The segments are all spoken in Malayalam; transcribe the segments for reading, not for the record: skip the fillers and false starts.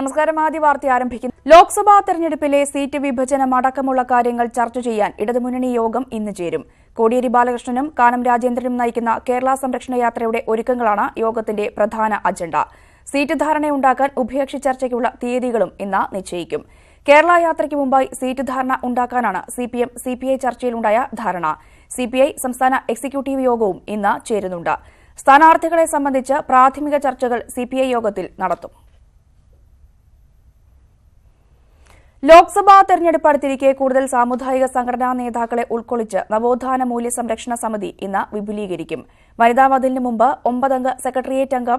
നമസ്കാരം. ആദ്യ വാർത്ത ആരംഭിക്കുന്നു. ലോക്സഭാ തെരഞ്ഞെടുപ്പിലെ സീറ്റ് വിഭജനം അടക്കമുള്ള കാര്യങ്ങൾ ചർച്ച ചെയ്യാൻ ഇടതുമുന്നണി യോഗം ഇന്ന് ചേരും. കോടിയേരി ബാലകൃഷ്ണനും കാനം രാജേന്ദ്രനും നയിക്കുന്ന കേരള സംരക്ഷണ യാത്രയുടെ ഒരുക്കങ്ങളാണ് യോഗത്തിന്റെ പ്രധാന അജണ്ട. സീറ്റ് ധാരണയുണ്ടാക്കാൻ ഉഭയകക്ഷി ചർച്ചയ്ക്കുള്ള തീയതികളും ഇന്ന് നിശ്ചയിക്കും. കേരള യാത്രയ്ക്ക് മുമ്പായി സീറ്റ് ധാരണ ഉണ്ടാക്കാനാണ് സിപിഎം സിപിഐ ചർച്ചയിലുണ്ടായ ധാരണ. സിപിഐ സംസ്ഥാന എക്സിക്യൂട്ടീവ് യോഗവും ഇന്ന് ചേരുന്നുണ്ട്. സ്ഥാനാർത്ഥികളെ സംബന്ധിച്ച് പ്രാഥമിക ചർച്ചകൾ സിപിഐ യോഗത്തിൽ നടത്തും. ലോക്സഭാ തെരഞ്ഞെടുപ്പ് അടുത്തിരിക്കെ കൂടുതൽ സാമുദായിക സംഘടനാ നേതാക്കളെ ഉൾക്കൊള്ളിച്ച് നവോത്ഥാന മൂല്യ സംരക്ഷണ സമിതി ഇന്ന് വിപുലീകരിക്കും. വനിതാ മതിലിന് മുമ്പ് 9 അംഗ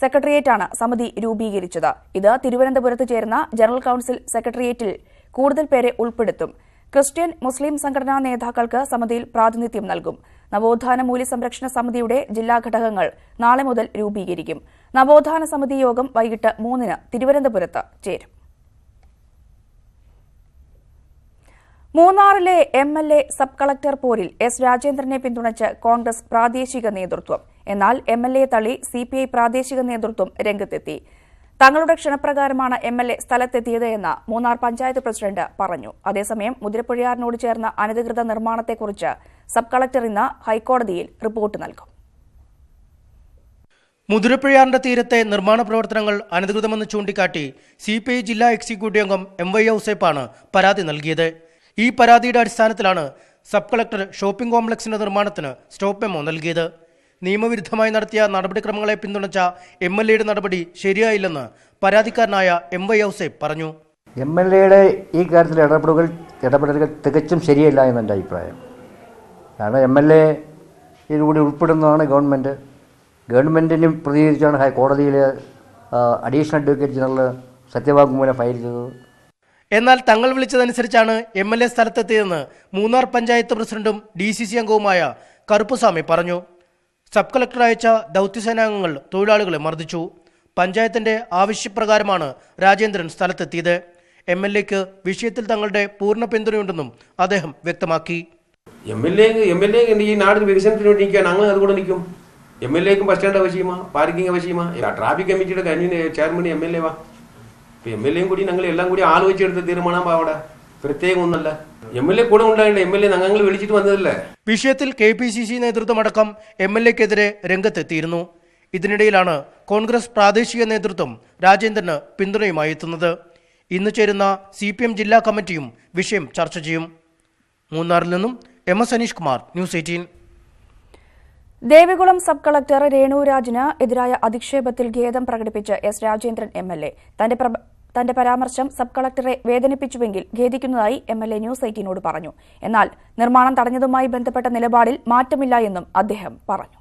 സെക്രട്ടേറിയറ്റാണ് സമിതി രൂപീകരിച്ചത്. ഇത് തിരുവനന്തപുരത്ത് ചേർന്ന ജനറൽ കൌൺസിൽ സെക്രട്ടേറിയറ്റിൽ കൂടുതൽ പേരെ ഉൾപ്പെടുത്തും. ക്രിസ്ത്യൻ, മുസ്ലിം സംഘടനാ നേതാക്കൾക്ക് സമിതിയിൽ പ്രാതിനിധ്യം നൽകും. നവോത്ഥാന മൂല്യ സംരക്ഷണ സമിതിയുടെ ജില്ലാ ഘടകങ്ങൾ നാളെ മുതൽ രൂപീകരിക്കും. നവോത്ഥാന സമിതി യോഗം വൈകിട്ട് 3-ന് തിരുവനന്തപുരത്ത് ചേരും. മൂന്നാറിലെ എംഎൽഎ സബ് കളക്ടർ പോരിൽ എസ് രാജേന്ദ്രനെ പിന്തുണച്ച് കോൺഗ്രസ് പ്രാദേശിക നേതൃത്വം. എന്നാൽ എംഎൽഎ തള്ളി സിപിഐ പ്രാദേശിക നേതൃത്വം രംഗത്തെത്തി. തങ്ങളുടെ ക്ഷണപ്രകാരമാണ് എംഎൽഎ സ്ഥലത്തെത്തിയത് എന്ന് മൂന്നാർ പഞ്ചായത്ത് പ്രസിഡന്റ് പറഞ്ഞു. അതേസമയം മുതിരപ്പുഴയാറിനോട് ചേർന്ന അനധികൃത നിർമ്മാണത്തെക്കുറിച്ച് സബ് കളക്ടർ ഇന്ന് ഹൈക്കോടതിയിൽ റിപ്പോർട്ട് നൽകും. മുതിരപ്പുഴയാറിന്റെ തീരത്തെ നിർമ്മാണ പ്രവർത്തനങ്ങൾ അനധികൃതമെന്ന് ചൂണ്ടിക്കാട്ടി സിപിഐ ജില്ലാ എക്സിക്യൂട്ടീവ് അംഗം MY ഔസേപ്പാണ് പരാതി നൽകിയത്. ഈ പരാതിയുടെ അടിസ്ഥാനത്തിലാണ് സബ് കളക്ടർ ഷോപ്പിംഗ് കോംപ്ലക്സിന്റെ നിർമ്മാണത്തിന് സ്റ്റോപ്പ് മെമ്മോ നൽകിയത്. നിയമവിരുദ്ധമായി നടത്തിയ നടപടിക്രമങ്ങളെ പിന്തുണച്ച MLAയുടെ നടപടി ശരിയായില്ലെന്ന് പരാതിക്കാരനായ MY ഔസേപ്പ് പറഞ്ഞു. MLAയുടെ ഈ കാര്യത്തിൽ ഇടപെടലുകൾ തികച്ചും ശരിയല്ല എന്നെൻ്റെ അഭിപ്രായം. കാരണം MLA ഇതിലൂടെ ഉൾപ്പെടുന്നതാണ് ഗവൺമെൻറ്റിന് പ്രതികരിച്ചാണ് ഹൈക്കോടതിയിൽ അഡീഷണൽ അഡ്വക്കേറ്റ് ജനറൽ സത്യവാങ്മൂലം ഫയൽ ചെയ്തത്. എന്നാൽ തങ്ങൾ വിളിച്ചതനുസരിച്ചാണ് MLA സ്ഥലത്തെത്തിയതെന്ന് മൂന്നാർ പഞ്ചായത്ത് പ്രസിഡന്റും DCC അംഗവുമായ കറുപ്പുസ്വാമി പറഞ്ഞു. സബ് കളക്ടർ അയച്ച ദൌത്യസേനാംഗങ്ങൾ തൊഴിലാളികളെ മർദ്ദിച്ചു. പഞ്ചായത്തിന്റെ ആവശ്യപ്രകാരമാണ് രാജേന്ദ്രൻ സ്ഥലത്തെത്തിയത്. MLAക്ക് വിഷയത്തിൽ തങ്ങളുടെ പൂർണ്ണ പിന്തുണയുണ്ടെന്നും അദ്ദേഹം വ്യക്തമാക്കി. MLA ഈ നാടിന് വികസനത്തിന് വേണ്ടി നിൽക്കാൻ ഞങ്ങൾ അതുകൊണ്ട് നിൽക്കും. MLAക്കും ബസ് സ്റ്റാൻഡ് ആവശ്യമാ, പാർക്കിംഗ് ആവശ്യമാ, ട്രാഫിക് കമ്മിറ്റിയുടെ ചെയർമാൻ MLA വാ. MLAയും കൂടി ഞങ്ങൾ എല്ലാം കൂടി ആലോചിച്ചെടുത്ത തീരുമാനം അവിടെ പ്രത്യേകം ഒന്നല്ല. MLA കൂടെ ഉണ്ടായില്ല, MLA ഞങ്ങൾ വിളിച്ചിട്ട് വന്നതല്ലേ. വിഷയത്തിൽ KPCC നേതൃത്വമടക്കം MLAക്കെതിരെ രംഗത്തെത്തിയിരുന്നു. ഇതിനിടയിലാണ് കോൺഗ്രസ് പ്രാദേശിക നേതൃത്വം രാജേന്ദ്രന് പിന്തുണയുമായി എത്തുന്നത്. ഇന്ന് ചേരുന്ന CPM ജില്ലാ കമ്മിറ്റിയും വിഷയം ചർച്ച ചെയ്യും. മൂന്നാറിൽ നിന്നും MS Aneesh Kumar, news 18. Devikulam sub collector രേണുരാജിന് എതിരായ അധിക്ഷേപത്തിൽ ഖേദം പ്രകടിപ്പിച്ച് എസ് രാജേന്ദ്രൻ MLA. തന്റെ പരാമർശം സബ് കളക്ടറെ വേദനിപ്പിച്ചുവെങ്കിൽ ഖേദിക്കുന്നതായി MLA ന്യൂസ് 18നോട് പറഞ്ഞു. എന്നാൽ നിർമ്മാണം തടഞ്ഞതുമായി ബന്ധപ്പെട്ട നിലപാടിൽ മാറ്റമില്ല എന്നും അദ്ദേഹം പറഞ്ഞു.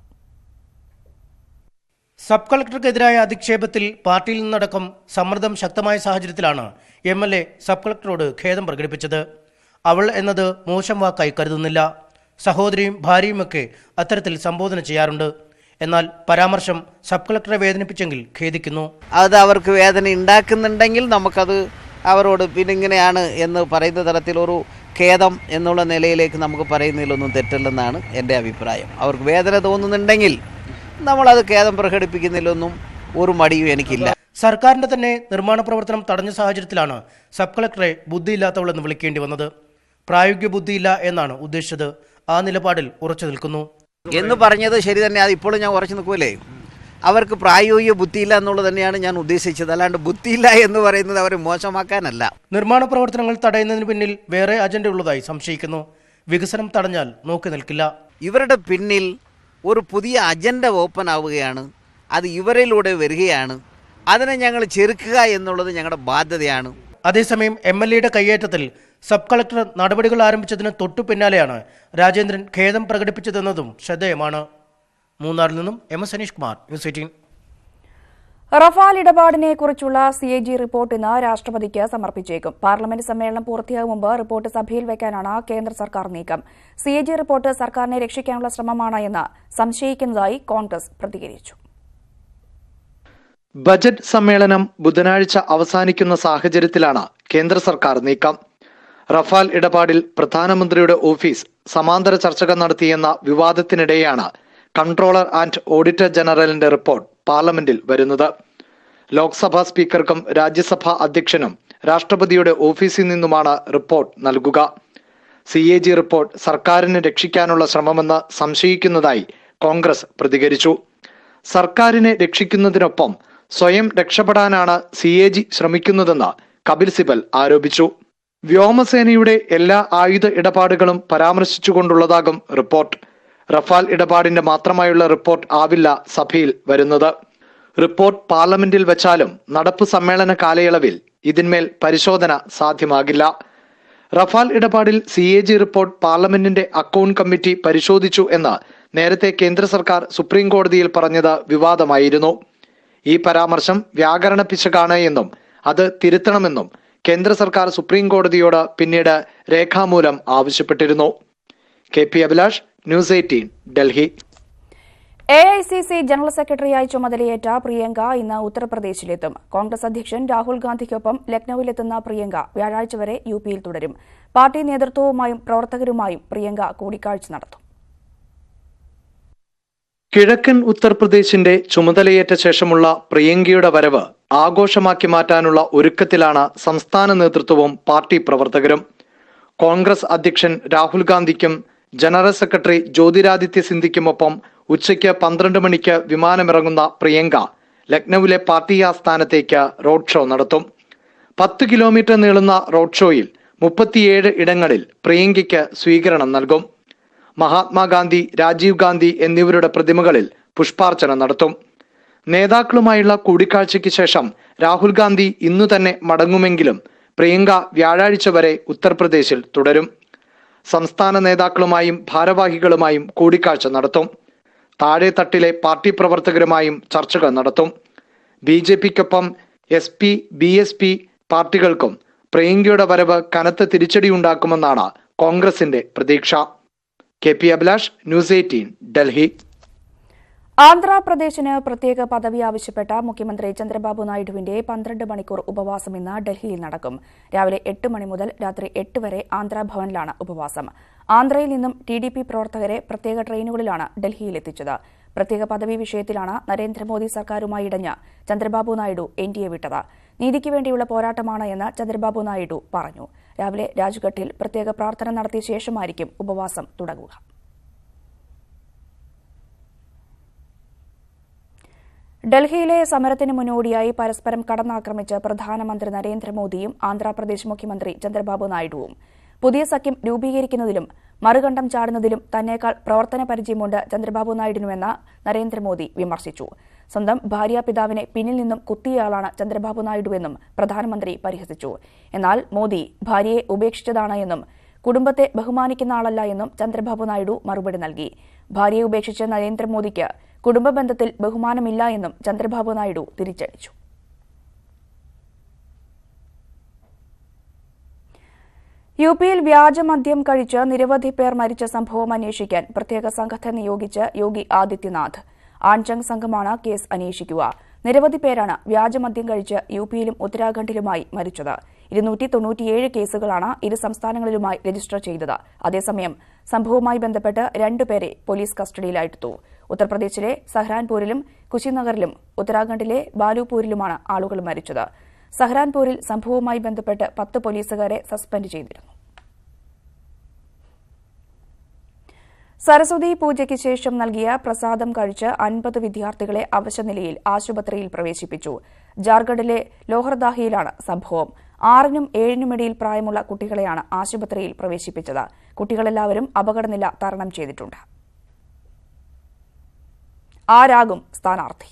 സബ് കളക്ടർക്കെതിരായ അധിക്ഷേപത്തിൽ പാർട്ടിയിൽ നിന്നടക്കം സമ്മർദ്ദം ശക്തമായ സാഹചര്യത്തിലാണ് MLA സബ് കളക്ടറോട് ഖേദം പ്രകടിപ്പിച്ചത്. അവൾ എന്നത് മോശം വാക്കായി കരുതുന്നില്ല. സഹോദരിയും ഭാര്യയുമൊക്കെ അത്തരത്തിൽ സംബോധന ചെയ്യാറുണ്ട്. എന്നാൽ പരാമർശം സബ് കളക്ടറെ വേദനിപ്പിച്ചെങ്കിൽ ഖേദിക്കുന്നു. അത് അവർക്ക് വേദന ഉണ്ടാക്കുന്നുണ്ടെങ്കിൽ നമുക്കത് അവരോട് പിന്നെ ഇങ്ങനെയാണ് എന്ന് പറയുന്ന തരത്തിലൊരു ഖേദം എന്നുള്ള നിലയിലേക്ക് നമുക്ക് പറയുന്നതിലൊന്നും തെറ്റില്ലെന്നാണ് എൻ്റെ അഭിപ്രായം. അവർക്ക് വേദന തോന്നുന്നുണ്ടെങ്കിൽ നമ്മളത് ഖേദം പ്രകടിപ്പിക്കുന്നതിലൊന്നും ഒരു മടിയും എനിക്കില്ല. സർക്കാരിന്റെ തന്നെ നിർമ്മാണ പ്രവർത്തനം തടഞ്ഞ സാഹചര്യത്തിലാണ് സബ് കളക്ടറെ ബുദ്ധിയില്ലാത്തവളെന്ന് വിളിക്കേണ്ടി വന്നത്. പ്രായോഗിക ബുദ്ധിയില്ല എന്നാണ് ഉദ്ദേശിച്ചത്. ആ നിലപാടിൽ ഉറച്ചു നിൽക്കുന്നു എന്ന് പറഞ്ഞത് ശരി തന്നെ. അത് ഇപ്പോഴും ഞാൻ ഉറച്ചു നിൽക്കുമല്ലേ. അവർക്ക് പ്രായോഗിക ബുദ്ധിയില്ല എന്നുള്ളത് തന്നെയാണ് ഞാൻ ഉദ്ദേശിച്ചത്. അല്ലാണ്ട് ബുദ്ധിയില്ല എന്ന് പറയുന്നത് അവരെ മോശമാക്കാനല്ല. നിർമ്മാണ പ്രവർത്തനങ്ങൾ തടയുന്നതിന് പിന്നിൽ വേറെ അജണ്ട ഉള്ളതായി സംശയിക്കുന്നു. വികസനം തടഞ്ഞാൽ നോക്കി നിൽക്കില്ല. ഇവരുടെ പിന്നിൽ ഒരു പുതിയ അജണ്ട ഓപ്പൺ ആവുകയാണ്. അത് ഇവരിലൂടെ വരികയാണ്. അതിനെ ഞങ്ങൾ ചെറുക്കുക എന്നുള്ളത് ഞങ്ങളുടെ ബാധ്യതയാണ്. അതേസമയം MLAയുടെ കയ്യേറ്റത്തിൽ സബ് കളക്ടർ നടപടികൾ ആരംഭിച്ചതിന് തൊട്ടു പിന്നാലെയാണ് രാജേന്ദ്രൻ ഖേദം പ്രകടിപ്പിച്ചതെന്നതും ശ്രദ്ധേയമാണ്. മൂന്നാറിൽ നിന്നും MS Aneesh Kumar, news 18. Rafale ഇടപാടിനെക്കുറിച്ചുള്ള CAG റിപ്പോർട്ട് ഇന്ന് രാഷ്ട്രപതിക്ക് സമർപ്പിച്ചേക്കും. പാർലമെന്റ് സമ്മേളനം പൂർത്തിയാകും മുമ്പ് റിപ്പോർട്ട് സഭയിൽ വയ്ക്കാനാണ് കേന്ദ്ര സർക്കാർ നീക്കം. CAG റിപ്പോർട്ട് സർക്കാരിനെ രക്ഷിക്കാനുള്ള ശ്രമമാണ് എന്ന് സംശയിക്കുന്നതായി കോൺഗ്രസ് പ്രതികരിച്ചു. ബജറ്റ് സമ്മേളനം ബുധനാഴ്ച അവസാനിക്കുന്ന സാഹചര്യത്തിലാണ് കേന്ദ്ര സർക്കാർ നീക്കം. റഫാൽ ഇടപാടിൽ പ്രധാനമന്ത്രിയുടെ ഓഫീസ് സമാന്തര ചർച്ചകൾ നടത്തിയെന്ന വിവാദത്തിനിടെയാണ് കൺട്രോളർ ആൻഡ് ഓഡിറ്റർ ജനറലിന്റെ റിപ്പോർട്ട് പാർലമെന്റിൽ വരുന്നത്. ലോക്സഭാ സ്പീക്കർക്കും രാജ്യസഭാ അധ്യക്ഷനും രാഷ്ട്രപതിയുടെ ഓഫീസിൽ നിന്നുമാണ് റിപ്പോർട്ട് നൽകുക. CAG റിപ്പോർട്ട് സർക്കാരിനെ രക്ഷിക്കാനുള്ള ശ്രമമെന്ന് സംശയിക്കുന്നതായി കോൺഗ്രസ് പ്രതികരിച്ചു. സർക്കാരിനെ രക്ഷിക്കുന്നതിനൊപ്പം സ്വയം രക്ഷപ്പെടാനാണ് CAG ശ്രമിക്കുന്നതെന്ന് കപിൽ സിബൽ ആരോപിച്ചു. വ്യോമസേനയുടെ എല്ലാ ആയുധ ഇടപാടുകളും പരാമർശിച്ചുകൊണ്ടുള്ളതാകും റിപ്പോർട്ട്. റഫാൽ ഇടപാടിന്റെ മാത്രമായുള്ള റിപ്പോർട്ട് ആവില്ല സഭയിൽ വരുന്നത്. റിപ്പോർട്ട് പാർലമെന്റിൽ വെച്ചാലും നടപ്പ് സമ്മേളന കാലയളവിൽ ഇതിന്മേൽ പരിശോധന സാധ്യമാകില്ല. റഫാൽ ഇടപാടിൽ CAG റിപ്പോർട്ട് പാർലമെന്റിന്റെ അക്കൗണ്ട് കമ്മിറ്റി പരിശോധിച്ചു എന്ന് നേരത്തെ കേന്ദ്ര സർക്കാർ സുപ്രീം കോടതിയിൽ പറഞ്ഞത് വിവാദമായിരുന്നു. ഈ പരാമർശം വ്യാകരണ പിശകാണ് എന്നും അത് തിരുത്തണമെന്നും കേന്ദ്ര സർക്കാർ സുപ്രീം കോടതിയോട് പിന്നീട് രേഖാമൂലം ആവശ്യപ്പെട്ടിരുന്നു. KP Abhilash, news 18, Delhi. AICC general സെക്രട്ടറിയായി ചുമതലയേറ്റ പ്രിയങ്ക ഇന്ന് ഉത്തർപ്രദേശിലെത്തും. കോൺഗ്രസ് അധ്യക്ഷൻ രാഹുൽ ഗാന്ധിക്കൊപ്പം ലക്നൌവിലെത്തുന്ന പ്രിയങ്ക വ്യാഴാഴ്ച വരെ UPയിൽ തുടരും. പാർട്ടി നേതൃത്വവുമായും പ്രവർത്തകരുമായും പ്രിയങ്ക കൂടിക്കാഴ്ച നടത്തും. കിഴക്കൻ ഉത്തർപ്രദേശിന്റെ ചുമതലയേറ്റ ശേഷമുള്ള പ്രിയങ്കയുടെ വരവ് ആഘോഷമാക്കി മാറ്റാനുള്ള ഒരുക്കത്തിലാണ് സംസ്ഥാന നേതൃത്വവും പാർട്ടി പ്രവർത്തകരും. കോൺഗ്രസ് അധ്യക്ഷൻ രാഹുൽ ഗാന്ധിക്കും ജനറൽ സെക്രട്ടറി ജ്യോതിരാദിത്യ സിന്ധ്യയ്ക്കുമൊപ്പം ഉച്ചയ്ക്ക് 12 മണിക്ക് വിമാനമിറങ്ങുന്ന പ്രിയങ്ക ലക്നൌവിലെ പാർട്ടി ആസ്ഥാനത്തേക്ക് റോഡ് ഷോ നടത്തും. 10 കിലോമീറ്റർ നീളുന്ന റോഡ് ഷോയിൽ 37 ഇടങ്ങളിൽ പ്രിയങ്കയ്ക്ക് സ്വീകരണം നൽകും. മഹാത്മാഗാന്ധി, രാജീവ് ഗാന്ധി എന്നിവരുടെ പ്രതിമകളിൽ പുഷ്പാർച്ചന നടത്തും. നേതാക്കളുമായുള്ള കൂടിക്കാഴ്ചയ്ക്ക് ശേഷം രാഹുൽ ഗാന്ധി ഇന്നു തന്നെ മടങ്ങുമെങ്കിലും പ്രിയങ്ക വ്യാഴാഴ്ച വരെ ഉത്തർപ്രദേശിൽ തുടരും. സംസ്ഥാന നേതാക്കളുമായും ഭാരവാഹികളുമായും കൂടിക്കാഴ്ച നടത്തും. താഴെത്തട്ടിലെ പാർട്ടി പ്രവർത്തകരുമായും ചർച്ചകൾ നടത്തും. BJPക്കൊപ്പം SP, BSP പാർട്ടികൾക്കും പ്രിയങ്കയുടെ വരവ് കനത്ത തിരിച്ചടിയുണ്ടാക്കുമെന്നാണ് കോൺഗ്രസിന്റെ പ്രതീക്ഷ. KP Abhilash, news 18, Delhi. ആന്ധ്രാപ്രദേശിന് പ്രത്യേക പദവി ആവശ്യപ്പെട്ട മുഖ്യമന്ത്രി ചന്ദ്രബാബു നായിഡുവിന്റെ 12 മണിക്കൂർ ഉപവാസം ഇന്ന് ഡൽഹിയിൽ നടക്കും. രാവിലെ 8 മണി മുതൽ രാത്രി 8 വരെ ആന്ധ്രാഭവനിലാണ് ഉപവാസം. ആന്ധ്രയിൽ നിന്നും TDP പ്രവർത്തകരെ പ്രത്യേക ട്രെയിനുകളിലാണ് ഡൽഹിയിൽ എത്തിച്ചത്. പ്രത്യേക പദവി വിഷയത്തിലാണ് നരേന്ദ്രമോദി സർക്കാരുമായി ഇടഞ്ഞ് ചന്ദ്രബാബു നായിഡു NDA വിട്ടത്. നീതിക്ക് വേണ്ടിയുള്ള പോരാട്ടമാണ് എന്ന് ചന്ദ്രബാബു നായിഡു പറഞ്ഞു. രാവിലെ രാജ്ഘട്ടിൽ പ്രത്യേക പ്രാർത്ഥന നടത്തിയ ശേഷമായിരിക്കും ഉപവാസം തുടങ്ങുക. ഡൽഹിയിലെ സമരത്തിന് മുന്നോടിയായി പരസ്പരം കടന്നാക്രമിച്ച് പ്രധാനമന്ത്രി നരേന്ദ്രമോദിയും ആന്ധ്രാപ്രദേശ് മുഖ്യമന്ത്രി ചന്ദ്രബാബു നായിഡുവും. പുതിയ സഖ്യം രൂപീകരിക്കുന്നതിലും മറുകണ്ഠം ചാടുന്നതിലും തന്നേക്കാൾ പ്രവർത്തന പരിചയമുണ്ട് ചന്ദ്രബാബു നായിഡുവിനുവെന്ന് നരേന്ദ്രമോദി വിമർശിച്ചു. സ്വന്തം ഭാര്യാപിതാവിനെ പിന്നിൽ നിന്നും കുത്തിയയാളാണ് ചന്ദ്രബാബു നായിഡുവെന്നും പ്രധാനമന്ത്രി പരിഹസിച്ചു. എന്നാൽ മോദി ഭാര്യയെ ഉപേക്ഷിച്ചതാണ് എന്നും കുടുംബത്തെ ബഹുമാനിക്കുന്ന ആളല്ല എന്നും ചന്ദ്രബാബു നായിഡു മറുപടി നൽകി. ഭാര്യയെ ഉപേക്ഷിച്ച നരേന്ദ്രമോദിക്ക് കുടുംബബന്ധത്തിൽ ബഹുമാനമില്ല എന്നും ചന്ദ്രബാബു നായിഡു തിരിച്ചടിച്ചു. UPയിൽ വ്യാജമദ്യം കഴിച്ച് നിരവധി പേർ മരിച്ച സംഭവം അന്വേഷിക്കാൻ പ്രത്യേക സംഘത്തെ നിയോഗിച്ച് യോഗി ആദിത്യനാഥ്. ആൺചങ് സംഘമാണ് കേസ് അന്വേഷിക്കുക. നിരവധി പേരാണ് വ്യാജമദ്യം കഴിച്ച് UPയിലും ഉത്തരാഖണ്ഡിലുമായി മരിച്ചത്. 297 കേസുകളാണ് ഇരു സംസ്ഥാനങ്ങളിലുമായി രജിസ്റ്റർ ചെയ്തത്. അതേസമയം സംഭവവുമായി ബന്ധപ്പെട്ട് 2 പേരെ പോലീസ് കസ്റ്റഡിയിലെടുത്തു. ഉത്തർപ്രദേശിലെ സഹ്രാൻപൂരിലും കുശിനഗറിലും ഉത്തരാഖണ്ഡിലെ ബാലുപൂരിലുമാണ് ആളുകൾ മരിച്ചത്. സഹ്രാൻപൂരിൽ സംഭവവുമായി ബന്ധപ്പെട്ട് 10 പോലീസുകാരെ സസ്പെൻഡ് ചെയ്തിരുന്നു. സരസ്വതി പൂജയ്ക്ക് ശേഷം നൽകിയ പ്രസാദം കഴിച്ച് 50 വിദ്യാർത്ഥികളെ അവശനിലയിൽ ആശുപത്രിയിൽ പ്രവേശിപ്പിച്ചു. ജാർഖണ്ഡിലെ ലോഹർദാഹിയിലാണ് സംഭവം. 6നും 7നും ഇടയിൽ പ്രായമുള്ള കുട്ടികളെയാണ് ആശുപത്രിയിൽ പ്രവേശിപ്പിച്ചത്. കുട്ടികളെല്ലാവരും അപകടനില തരണം ചെയ്തിട്ടുണ്ട്. ആരാകും സ്ഥാനാർത്ഥി?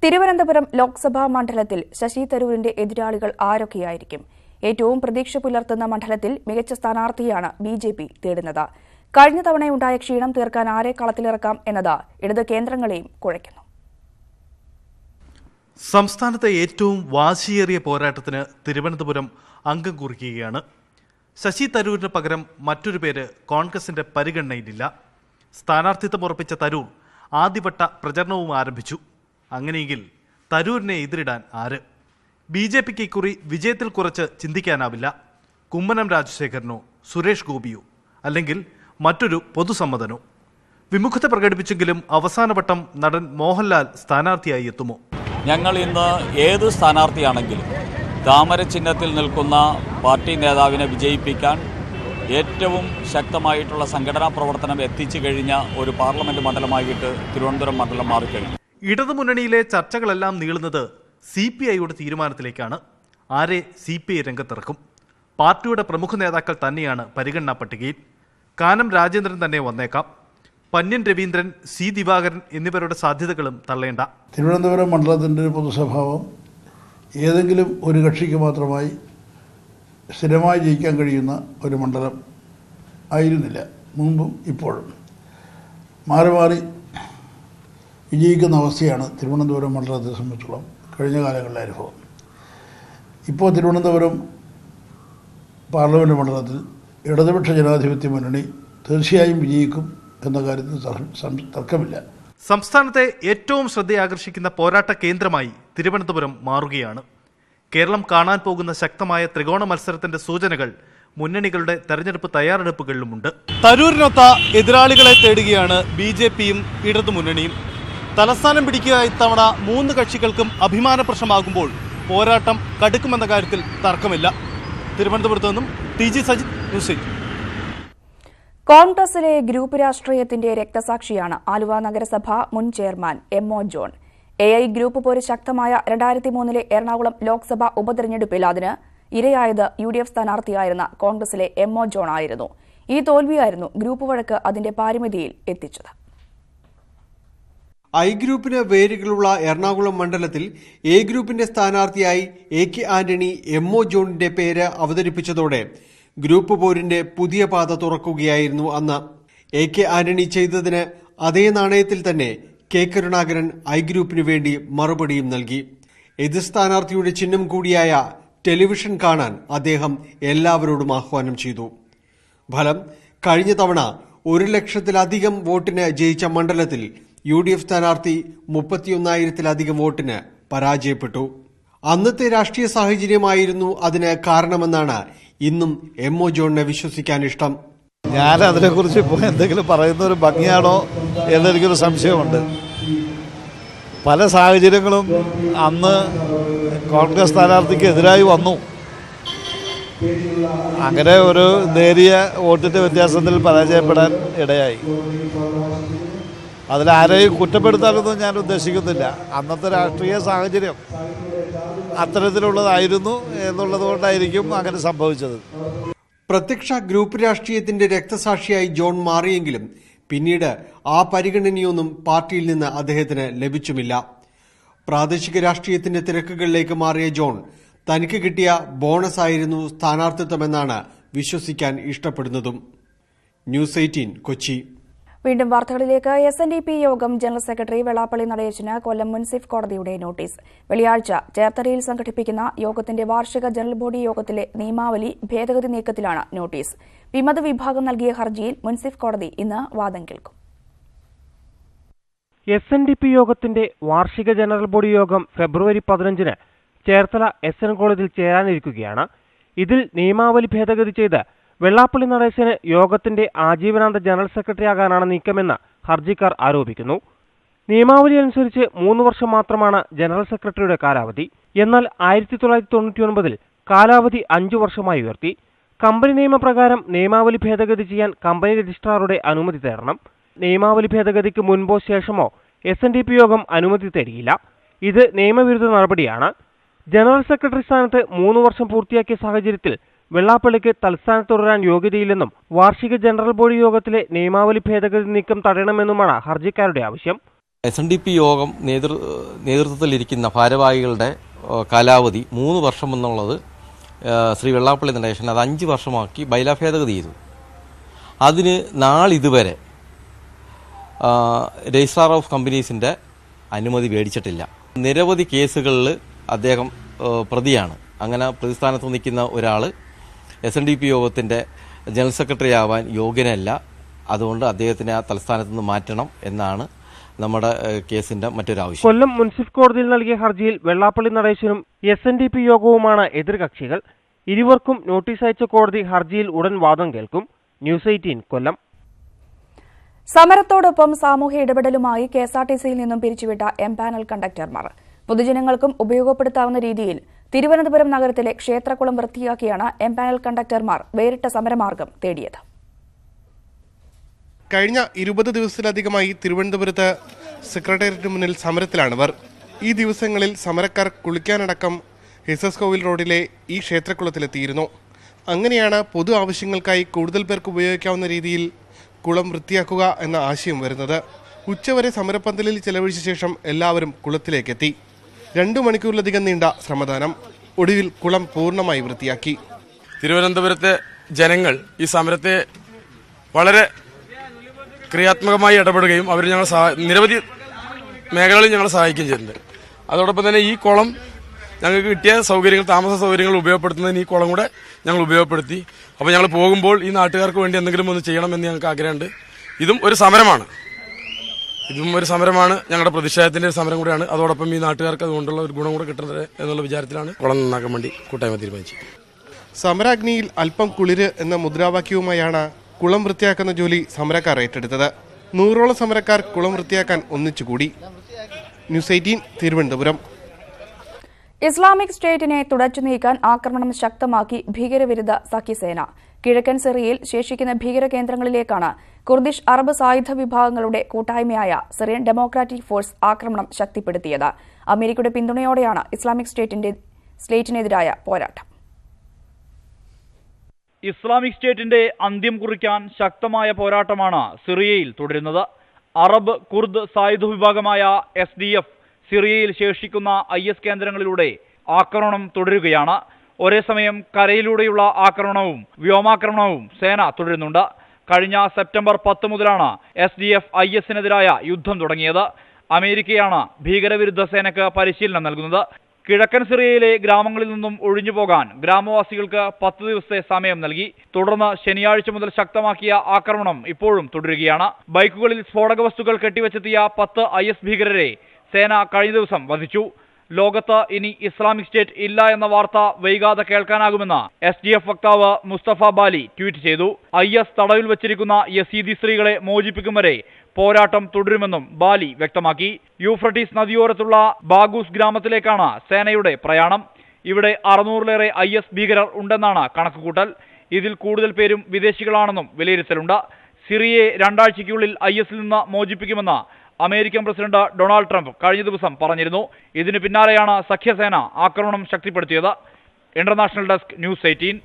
തിരുവനന്തപുരം ലോക്സഭാ മണ്ഡലത്തിൽ ശശി തരൂരിന്റെ എതിരാളികൾ ആരൊക്കെയായിരിക്കും? ഏറ്റവും പ്രതീക്ഷ പുലർത്തുന്ന മണ്ഡലത്തിൽ മികച്ച സ്ഥാനാർത്ഥിയാണ് BJP തേടുന്നത്. കഴിഞ്ഞ തവണയുണ്ടായ ക്ഷീണം തീർക്കാൻ ആരെ കളത്തിലിറക്കാം എന്നത് ഇടത് കേന്ദ്രങ്ങളെയും കുഴയ്ക്കുന്നു. സംസ്ഥാനത്തെ ഏറ്റവും വാശിയേറിയ പോരാട്ടത്തിന് തിരുവനന്തപുരം അംഗം കുറിക്കുകയാണ്. ശശി തരൂരിന് പകരം മറ്റൊരു പേര് കോൺഗ്രസിന്റെ പരിഗണനയിലില്ല. സ്ഥാനാർത്ഥിത്വം ഉറപ്പിച്ച തരൂർ ആദ്യവട്ട പ്രചരണവും ആരംഭിച്ചു. അങ്ങനെയെങ്കിൽ തരൂരിനെ എതിരിടാൻ ആര്? BJPക്ക് ഇക്കുറി വിജയത്തിൽ കുറച്ച് ചിന്തിക്കാനാവില്ല. കുമ്മനം രാജശേഖരനോ സുരേഷ് ഗോപിയോ അല്ലെങ്കിൽ മറ്റൊരു പൊതുസമ്മതനോ? വിമുഖത പ്രകടിപ്പിച്ചെങ്കിലും അവസാനവട്ടം നടൻ മോഹൻലാൽ സ്ഥാനാർത്ഥിയായി എത്തുമോ? ഞങ്ങൾ ഇന്ന് ഏത് സ്ഥാനാർത്ഥിയാണെങ്കിലും താമര ചിഹ്നത്തിൽ നിൽക്കുന്ന പാർട്ടി നേതാവിനെ വിജയിപ്പിക്കാൻ ഏറ്റവും ശക്തമായിട്ടുള്ള സംഘടനാ പ്രവർത്തനം എത്തിച്ചു കഴിഞ്ഞ ഒരു പാർലമെന്റ് മണ്ഡലമായിട്ട് തിരുവനന്തപുരം മണ്ഡലം മാറിക്കഴിഞ്ഞു. ഇടതുമുന്നണിയിലെ ചർച്ചകളെല്ലാം നീളുന്നത് CPIയുടെ തീരുമാനത്തിലേക്കാണ്. ആരെ CPI രംഗത്തിറക്കും? പാർട്ടിയുടെ പ്രമുഖ നേതാക്കൾ തന്നെയാണ് പരിഗണനാ പട്ടികയിൽ. കാനം രാജേന്ദ്രൻ തന്നെ വന്നേക്കാം. പന്ന്യൻ രവീന്ദ്രൻ, C ദിവാകരൻ എന്നിവരുടെ സാധ്യതകളും തള്ളേണ്ട. തിരുവനന്തപുരം മണ്ഡലത്തിൻ്റെ ഒരു പൊതുസ്വഭാവം ഏതെങ്കിലും ഒരു കക്ഷിക്ക് മാത്രമായി സ്ഥിരമായി ജയിക്കാൻ കഴിയുന്ന ഒരു മണ്ഡലം ആയിരുന്നില്ല. മുമ്പും ഇപ്പോഴും മാറി മാറി വിജയിക്കുന്ന അവസ്ഥയാണ് തിരുവനന്തപുരം മണ്ഡലത്തെ സംബന്ധിച്ചോളം കഴിഞ്ഞ കാലങ്ങളിലെ അനുഭവം. ഇപ്പോൾ തിരുവനന്തപുരം പാർലമെൻറ്റ് മണ്ഡലത്തിൽ ഇടതുപക്ഷ ജനാധിപത്യ മുന്നണി തീർച്ചയായും വിജയിക്കും എന്ന കാര്യത്തിൽ തർക്കമില്ല. സംസ്ഥാനത്തെ ഏറ്റവും ശ്രദ്ധയാകർഷിക്കുന്ന പോരാട്ട കേന്ദ്രമായി തിരുവനന്തപുരം മാറുകയാണ്. കേരളം കാണാൻ പോകുന്ന ശക്തമായ ത്രികോണ മത്സരത്തിന്റെ സൂചനകൾ മുന്നണികളുടെ തെരഞ്ഞെടുപ്പ് തയ്യാറെടുപ്പുകളിലുമുണ്ട്. തരൂരിനൊത്ത എതിരാളികളെ തേടുകയാണ് BJPയും ഇടതുമുന്നണിയും. തലസ്ഥാനം പിടിക്കുക ഇത്തവണ 3 കക്ഷികൾക്കും അഭിമാന പ്രശ്നമാകുമ്പോൾ പോരാട്ടം കടുക്കുമെന്ന കാര്യത്തിൽ തർക്കമില്ല. തിരുവനന്തപുരത്ത് നിന്നും TG സജിത്, ന്യൂസ് 8. കോൺഗ്രസിലെ ഗ്രൂപ്പ് രാഷ്ട്രീയത്തിന്റെ രക്തസാക്ഷിയാണ് ആലുവ നഗരസഭ മുൻ chairman MO John. AI group പോര് ശക്തമായ 2003 എറണാകുളം ലോക്സഭാ ഉപതെരഞ്ഞെടുപ്പിൽ അതിന് ഇരയായത് UDF സ്ഥാനാർത്ഥിയായിരുന്ന കോൺഗ്രസിലെ MO ജോൺ ആയിരുന്നു. ഈ തോൽവിയായിരുന്നു ഗ്രൂപ്പ് വഴക്ക് അതിന്റെ പാരമിതിയിൽ എത്തിച്ചത്. ഐ ഗ്രൂപ്പിന് വേരുകളുള്ള എറണാകുളം മണ്ഡലത്തിൽ എ ഗ്രൂപ്പിന്റെ സ്ഥാനാർത്ഥിയായി AK ആന്റണി MO ജോണിന്റെ പേര് അവതരിപ്പിച്ചതോടെ ഗ്രൂപ്പ് പോരിന്റെ പുതിയ പാത തുറക്കുകയായിരുന്നു അന്ന്. AK ആന്റണി ചെയ്തതിന് അതേ നാണയത്തിൽ തന്നെ K കരുണാകരൻ ഐ ഗ്രൂപ്പിന് വേണ്ടി മറുപടിയും നൽകി. എതിർ സ്ഥാനാർത്ഥിയുടെ ചിഹ്നം കൂടിയായ ടെലിവിഷൻ കാണാൻ അദ്ദേഹം എല്ലാവരോടും ആഹ്വാനം ചെയ്തു. ഫലം, കഴിഞ്ഞ തവണ 1 ലക്ഷത്തിലധികം വോട്ടിന് ജയിച്ച മണ്ഡലത്തിൽ UDF സ്ഥാനാർത്ഥി 31,000-ലധികം വോട്ടിന് പരാജയപ്പെട്ടു. അന്നത്തെ രാഷ്ട്രീയ സാഹചര്യമായിരുന്നു അതിന് കാരണമെന്നാണ് ഇന്നും MO ജോണിനെ വിശ്വസിക്കാൻ ഇഷ്ടം. ഞാൻ അതിനെക്കുറിച്ച് ഇപ്പോൾ എന്തെങ്കിലും പറയുന്ന ഒരു ഭംഗിയാണോ എന്നെനിക്കൊരു സംശയമുണ്ട്. പല സാഹചര്യങ്ങളും അന്ന് കോൺഗ്രസ് സ്ഥാനാർത്ഥിക്ക് എതിരായി വന്നു. അങ്ങനെ ഒരു നേരിയ വോട്ടിൻ്റെ വ്യത്യാസത്തിൽ പരാജയപ്പെടാൻ ഇടയായി. അതിലാരെയും കുറ്റപ്പെടുത്താനൊന്നും ഞാൻ ഉദ്ദേശിക്കുന്നില്ല. അന്നത്തെ രാഷ്ട്രീയ സാഹചര്യം അത്തരത്തിലുള്ളതായിരുന്നു എന്നുള്ളത് കൊണ്ടായിരിക്കും അങ്ങനെ സംഭവിച്ചത്. പ്രത്യക്ഷ ഗ്രൂപ്പ് രാഷ്ട്രീയത്തിന്റെ രക്തസാക്ഷിയായി ജോൺ മാറിയെങ്കിലും പിന്നീട് ആ പരിഗണനയൊന്നും പാർട്ടിയിൽ നിന്ന് അദ്ദേഹത്തിന് ലഭിച്ചുമില്ല. പ്രാദേശിക രാഷ്ട്രീയത്തിന്റെ തിരക്കുകളിലേക്ക് മാറിയ ജോൺ തനിക്ക് കിട്ടിയ ബോണസ് ആയിരുന്നു സ്ഥാനാർത്ഥിത്വമെന്നാണ് വിശ്വസിക്കാൻ ഇഷ്ടപ്പെടുന്നതും. ന്യൂസ് 18 കൊച്ചി. വീണ്ടും വാർത്തകളിലേക്ക്. SNDP യോഗം ജനറൽ സെക്രട്ടറി വെള്ളാപ്പള്ളി നടേശന് കൊല്ലം മുൻസിഫ് കോടതിയുടെ നോട്ടീസ്. വെള്ളിയാഴ്ച ചേർത്തലയിൽ സംഘടിപ്പിക്കുന്ന യോഗത്തിന്റെ വാർഷിക ജനറൽ ബോഡി യോഗത്തിലെ നിയമാവലി ഭേദഗതി നീക്കത്തിലാണ് നോട്ടീസ്. വിമത വിഭാഗം നൽകിയ ഹർജിയിൽ മുൻസിഫ് കോടതി ഇന്ന് വാദം കേൾക്കും. SNDP യോഗത്തിന്റെ വാർഷിക ജനറൽ ബോഡി യോഗം ഫെബ്രുവരി 15-ന് ചേർത്തല SN കോളേജിൽ ചേരാനിരിക്കുകയാണ്. ഇതിൽ നിയമാവലി ഭേദഗതി ചെയ്ത് വെള്ളാപ്പള്ളി നടേശന് യോഗത്തിന്റെ ആജീവനാന്ത ജനറൽ സെക്രട്ടറിയാകാനാണ് നീക്കമെന്ന് ഹർജിക്കാർ ആരോപിക്കുന്നു. നിയമാവലി അനുസരിച്ച് 3 വർഷം മാത്രമാണ് ജനറൽ സെക്രട്ടറിയുടെ കാലാവധി. എന്നാൽ 1999-ൽ കാലാവധി 5 വർഷമായി ഉയർത്തി. കമ്പനി നിയമപ്രകാരം നിയമാവലി ഭേദഗതി ചെയ്യാൻ കമ്പനി രജിസ്ട്രാറുടെ അനുമതി തേടണം. നിയമാവലി ഭേദഗതിക്ക് മുൻപോ ശേഷമോ SNDP യോഗം അനുമതി തേടിയില്ല. ഇത് നിയമവിരുദ്ധ നടപടിയാണ്. ജനറൽ സെക്രട്ടറി സ്ഥാനത്ത് 3 വർഷം പൂർത്തിയാക്കിയ സാഹചര്യത്തിൽ വെള്ളാപ്പള്ളിക്ക് തൽസ്ഥാനത്ത് തുടരാൻ യോഗ്യതയില്ലെന്നും വാർഷിക ജനറൽ ബോഡി യോഗത്തിലെ നിയമാവലി ഭേദഗതി നീക്കം തടയണമെന്നുമാണ് ഹർജിക്കാരുടെ ആവശ്യം. SNDP യോഗം നേതൃത്വത്തിലിരിക്കുന്ന ഭാരവാഹികളുടെ കാലാവധി 3 വർഷം എന്നുള്ളത് ശ്രീ വെള്ളാപ്പള്ളി നടേശൻ അത് 5 വർഷമാക്കി ബൈലാ ഭേദഗതി ചെയ്തു. അതിന് നാളിതുവരെ രജിസ്ട്രാർ ഓഫ് കമ്പനീസിൻ്റെ അനുമതി മേടിച്ചിട്ടില്ല. നിരവധി കേസുകളിൽ അദ്ദേഹം പ്രതിയാണ്. അങ്ങനെ പ്രതിസ്ഥാനത്ത് നിൽക്കുന്ന ഒരാൾ SNDP യോഗത്തിൻ്റെ ജനറൽ സെക്രട്ടറി ആവാൻ യോഗ്യനല്ല. അതുകൊണ്ട് അദ്ദേഹത്തിനെ ആ തലസ്ഥാനത്ത് നിന്ന് മാറ്റണം എന്നാണ് നമ്മുടെ കേസിന്റെ മറ്റൊരാവശ്യം. കൊല്ലം മുൻസിഫ് കോടതിയിൽ നൽകിയ ഹർജിയിൽ വെള്ളാപ്പള്ളി നടേശനും SNDP യോഗവുമാണ് എതിർകക്ഷികൾ. ഇരുവർക്കും നോട്ടീസ് അയച്ച കോടതി ഹർജിയിൽ ഉടൻ വാദം കേൾക്കും. ന്യൂസ് 18 കൊല്ലം. സമരത്തോടൊപ്പം സാമൂഹ്യ ഇടപെടലുമായി കെഎസ്ആർടിസിയിൽ നിന്നും പിരിച്ചുവിട്ട എംപാനൽ കണ്ടക്ടർമാർ പൊതുജനങ്ങൾക്കും ഉപയോഗപ്പെടുത്താവുന്ന രീതിയിൽ തിരുവനന്തപുരം നഗരത്തിലെ ക്ഷേത്രക്കുളം വൃത്തിയാക്കിയാണ് എംപാനൽ കണ്ടക്ടർമാർ വേറിട്ട സമരമാർഗം തേടിയത്. കഴിഞ്ഞ 20 ദിവസത്തിലധികമായി തിരുവനന്തപുരത്ത് സെക്രട്ടേറിയറ്റിന് മുന്നിൽ സമരത്തിലാണിവർ. ഈ ദിവസങ്ങളിൽ സമരക്കാർ കുളിക്കാനടക്കം എസ് കോവിൽ റോഡിലെ ഈ ക്ഷേത്രക്കുളത്തിലെത്തിയിരുന്നു. അങ്ങനെയാണ് പൊതു ആവശ്യങ്ങൾക്കായി കൂടുതൽ പേർക്ക് ഉപയോഗിക്കാവുന്ന രീതിയിൽ കുളം വൃത്തിയാക്കുക എന്ന ആശയം വരുന്നത്. ഉച്ചവരെ സമരപ്പന്തലിൽ ചെലവഴിച്ച ശേഷം എല്ലാവരും കുളത്തിലേക്കെത്തി. 2 മണിക്കൂറിലധികം നീണ്ട ശ്രമദാനം. ഒടുവിൽ കുളം പൂർണ്ണമായി വൃത്തിയാക്കി. തിരുവനന്തപുരത്തെ ജനങ്ങൾ ഈ സമരത്തെ വളരെ ക്രിയാത്മകമായി ഇടപെടുകയും അവർ ഞങ്ങൾ നിരവധി മേഖലകളിൽ ഞങ്ങൾ സഹായിക്കുകയും ചെയ്തിട്ടുണ്ട്. അതോടൊപ്പം തന്നെ ഈ കുളം ഞങ്ങൾക്ക് കിട്ടിയ സൗകര്യങ്ങൾ, താമസ സൗകര്യങ്ങൾ ഉപയോഗപ്പെടുത്തുന്നതിന് ഈ കുളം കൂടെ ഞങ്ങൾ ഉപയോഗപ്പെടുത്തി. അപ്പോൾ ഞങ്ങൾ പോകുമ്പോൾ ഈ നാട്ടുകാർക്ക് വേണ്ടി എന്തെങ്കിലും ഒന്ന് ചെയ്യണമെന്ന് ഞങ്ങൾക്ക് ആഗ്രഹമുണ്ട്. ഇതും ഒരു സമരമാണ്. ഞങ്ങളുടെ പ്രതിഷേധത്തിന്റെ ഒരു സമരം കൂടെയാണ്. അതോടൊപ്പം ഈ നാട്ടുകാർക്ക് അതുകൊണ്ടുള്ള ഒരു ഗുണം കൂടെ കിട്ടുന്നത് എന്നുള്ള വിചാരത്തിലാണ് കുളം നന്നാക്കാൻ വേണ്ടി കൂട്ടായ്മ തീരുമാനിച്ചത്. സമരാഗ്നിയിൽ അല്പം കുളിര് എന്ന മുദ്രാവാക്യവുമായാണ് കുളം വൃത്തിയാക്കുന്ന ജോലി സമരക്കാർ ഏറ്റെടുത്തത്. 100ഓളം സമരക്കാർ കുളം വൃത്തിയാക്കാൻ ഒന്നിച്ചുകൂടി. ന്യൂസ് 18 തിരുവനന്തപുരം. ഇസ്ലാമിക് സ്റ്റേറ്റിനെ തുടച്ചു നീക്കാൻ ആക്രമണം ശക്തമാക്കി ഭീകരവിരുദ്ധ സഖ്യസേന. കിഴക്കൻ സിറിയയിൽ ശേഷിക്കുന്ന ഭീകര കേന്ദ്രങ്ങളിലേക്കാണ് കുർദിഷ് അറബ് സായുധ വിഭാഗങ്ങളുടെ കൂട്ടായ്മയായ സിറിയൻ ഡെമോക്രാറ്റിക് ഫോഴ്സ് ആക്രമണം ശക്തിപ്പെടുത്തിയത്. അമേരിക്കയുടെ പിന്തുണയോടെയാണ് ഇസ്ലാമിക് സ്റ്റേറ്റിനെതിരായ പോരാട്ടം. ഇസ്ലാമിക് സ്റ്റേറ്റിന്റെ അന്ത്യം കുറിക്കാൻ ശക്തമായ പോരാട്ടമാണ് സിറിയയിൽ തുടരുന്നത്. അറബ് കുർദ് സായുധ വിഭാഗമായ SDF സിറിയയിൽ ശേഷിക്കുന്ന IS കേന്ദ്രങ്ങളിലൂടെ ആക്രമണം തുടരുകയാണ്. ഒരേ സമയം കരയിലൂടെയുള്ള ആക്രമണവും വ്യോമാക്രമണവും സേന തുടരുന്നുണ്ട്. കഴിഞ്ഞ സെപ്റ്റംബർ 10 മുതലാണ് SDF ISനെതിരായ യുദ്ധം തുടങ്ങിയത്. അമേരിക്കയാണ് ഭീകരവിരുദ്ധ സേനയ്ക്ക് പരിശീലനം നൽകുന്നത്. കിഴക്കൻ സിറിയയിലെ ഗ്രാമങ്ങളിൽ നിന്നും ഒഴിഞ്ഞുപോകാൻ ഗ്രാമവാസികൾക്ക് 10 ദിവസത്തെ സമയം നൽകി. തുടർന്ന് ശനിയാഴ്ച മുതൽ ശക്തമാക്കിയ ആക്രമണം ഇപ്പോഴും തുടരുകയാണ്. ബൈക്കുകളിൽ സ്ഫോടക വസ്തുക്കൾ കെട്ടിവെച്ചെത്തിയ 10 IS ഭീകരരെ സേന കഴിഞ്ഞ ദിവസം വധിച്ചു. ലോകത്ത് ഇനി ഇസ്ലാമിക് സ്റ്റേറ്റ് ഇല്ല എന്ന വാർത്ത വൈകാതെ കേൾക്കാനാകുമെന്ന് SDF വക്താവ് മുസ്തഫ ബാലി ട്വീറ്റ് ചെയ്തു. IS തടവിൽ വെച്ചിരിക്കുന്ന യസീദി സ്ത്രീകളെ മോചിപ്പിക്കും വരെ പോരാട്ടം തുടരുമെന്നും ബാലി വ്യക്തമാക്കി. യൂഫ്രട്ടീസ് നദിയോരത്തുള്ള ബാഗൂസ് ഗ്രാമത്തിലേക്കാണ് സേനയുടെ പ്രയാണം. ഇവിടെ 600-ലേറെ IS ഭീകരർ ഉണ്ടെന്നാണ് കണക്കുകൂട്ടൽ. ഇതിൽ കൂടുതൽ പേരും വിദേശികളാണെന്നും വിലയിരുത്തലുണ്ട്. സിറിയയെ 2 ആഴ്ചയ്ക്കുള്ളിൽ ISൽ നിന്ന് മോചിപ്പിക്കുമെന്ന് അമേരിക്കൻ പ്രസിഡന്റ് ഡൊണാൾഡ് ട്രംപ് കഴിഞ്ഞ ദിവസം പറഞ്ഞിരുന്നു. ഇതിന് പിന്നാലെയാണ് സഖ്യസേന ആക്രമണം ശക്തിപ്പെടുത്തിയത്. International desk news 18.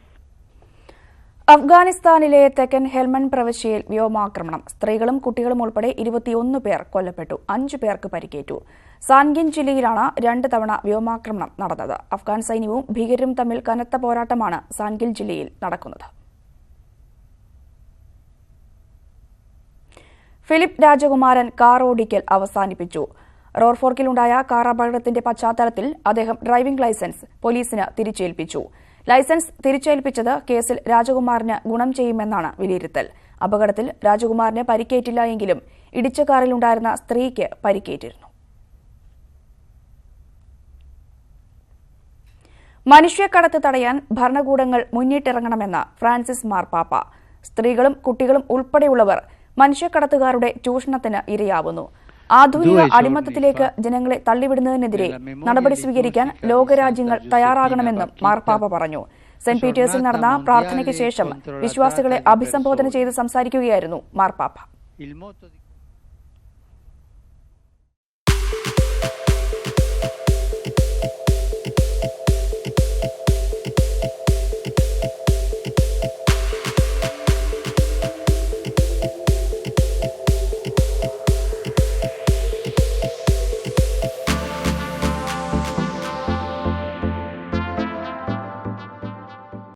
അഫ്ഗാനിസ്ഥാനിലെ തെക്കൻ ഹെൽമണ്ട് പ്രവിശ്യയിൽ വ്യോമാക്രമണം. സ്ത്രീകളും കുട്ടികളും ഉൾപ്പെടെ 21 പേർ കൊല്ലപ്പെട്ടു. 5 പേർക്ക് പരിക്കേറ്റു. സാൻഗിൻ ജില്ലയിലാണ് 2 തവണ വ്യോമാക്രമണം നടന്നത്. അഫ്ഗാൻ സൈന്യവും ഭീകരരും തമ്മിൽ കനത്ത പോരാട്ടമാണ് സാൻഗിൻ ജില്ലയിൽ നടക്കുന്നത്. ഫിലിപ്പ് രാജകുമാരൻ കാർ ഓടിക്കൽ അവസാനിപ്പിച്ചു. റോർഫോർക്കിലുണ്ടായ കാർ അപകടത്തിന്റെ പശ്ചാത്തലത്തിൽ അദ്ദേഹം ഡ്രൈവിംഗ് ലൈസൻസ് പോലീസിന് തിരിച്ചേൽപ്പിച്ചു. ലൈസൻസ് തിരിച്ചേൽപ്പിച്ചത് കേസിൽ രാജകുമാറിന് ഗുണം ചെയ്യുമെന്നാണ് വിലയിരുത്തൽ. അപകടത്തിൽ രാജകുമാറിന് പരിക്കേറ്റില്ല എങ്കിലും ഇടിച്ച കാറിലുണ്ടായിരുന്ന സ്ത്രീക്ക് പരിക്കേറ്റിരുന്നു. മനുഷ്യക്കടത്ത് തടയാൻ ഭരണകൂടങ്ങൾ മുന്നിട്ടിറങ്ങണമെന്ന് ഫ്രാൻസിസ് മാർപ്പാപ്പ. സ്ത്രീകളും കുട്ടികളും ഉൾപ്പെടെയുള്ളവർ മനുഷ്യക്കടത്തുകാരുടെ ചൂഷണത്തിന് ഇരയാവുന്നു. ആധുനിക അടിമത്തത്തിലേക്ക് ജനങ്ങളെ തള്ളിവിടുന്നതിനെതിരെ നടപടി സ്വീകരിക്കാൻ ലോകരാജ്യങ്ങൾ തയ്യാറാകണമെന്നും മാർപ്പാപ്പ പറഞ്ഞു. സെന്റ് പീറ്റേഴ്സിൽ നടന്ന പ്രാർത്ഥനയ്ക്ക് ശേഷം വിശ്വാസികളെ അഭിസംബോധന ചെയ്ത് സംസാരിക്കുകയായിരുന്നു മാർപ്പാപ്പ.